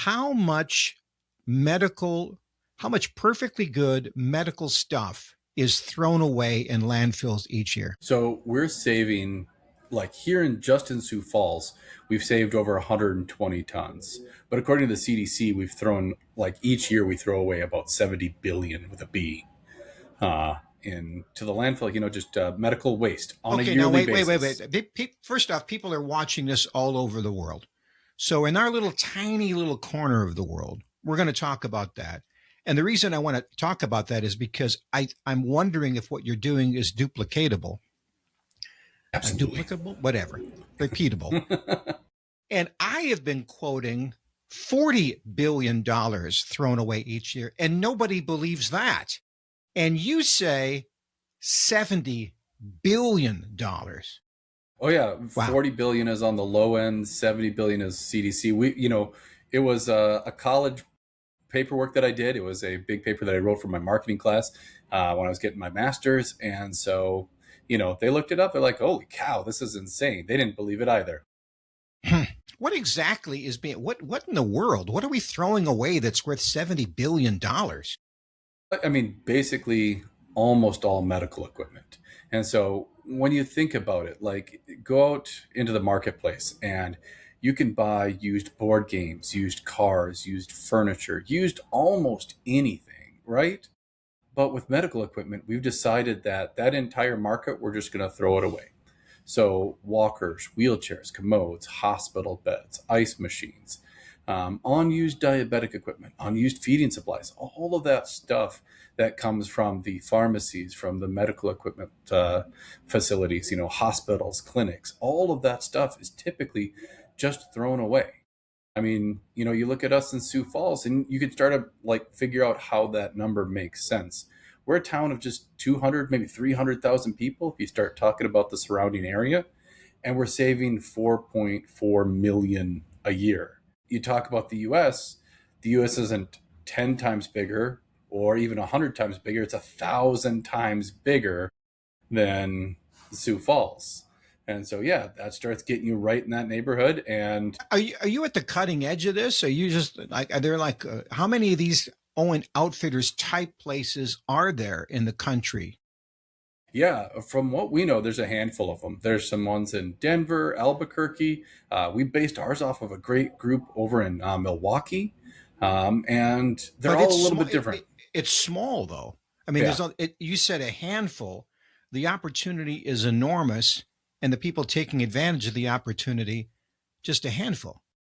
how much medical, how much perfectly good medical stuff is thrown away in landfills each year? So we're saving, like here in just in Sioux Falls, we've saved over 120 tons. But according to the CDC, we've thrown, like each year we throw away about 70 billion with a B into the landfill, just medical waste on a Okay, now yearly wait. basis. First off, people are watching this all over the world. So in our little tiny little corner of the world, we're going to talk about that. And the reason I want to talk about that is because I'm wondering if what you're doing is duplicatable, Absolutely. duplicable, whatever, repeatable. And I have been quoting $40 billion thrown away each year, and nobody believes that. And you say $70 billion. Oh yeah, Wow. 40 billion is on the low end, 70 billion is CDC. It was a college paperwork that I did. It was a big paper that I wrote for my marketing class when I was getting my master's. And so, they looked it up. They're like, holy cow, this is insane. They didn't believe it either. What exactly is being, what in the world? What are we throwing away that's worth $70 billion? I mean, basically almost all medical equipment. And so when you think about it, like go out into the marketplace and you can buy used board games, used cars, used furniture, used almost anything, right? But with medical equipment, we've decided that that entire market, we're just going to throw it away. So walkers, wheelchairs, commodes, hospital beds, ice machines, unused diabetic equipment, unused feeding supplies, all of that stuff that comes from the pharmacies, from the medical equipment facilities, hospitals, clinics, all of that stuff is typically just thrown away. I mean, you look at us in Sioux Falls and you can start to like figure out how that number makes sense. We're a town of just 200, maybe 300,000 people if you start talking about the surrounding area, and we're saving 4.4 million a year. You talk about the US isn't 10 times bigger or even 100 times bigger, it's 1,000 times bigger than Sioux Falls. And so, yeah, that starts getting you right in that neighborhood. And Are you at the cutting edge of this? Are you just like, are there like, how many of these Owen Outfitters type places are there in the country? yeah, from what we know, there's a handful of them. There's some ones in Denver, Albuquerque. We based ours off of a great group over in Milwaukee, and they're But all it's a little small. bit different. It's small though. I mean, Yeah. you said a handful. The opportunity is enormous, and the people taking advantage of the opportunity, just a handful.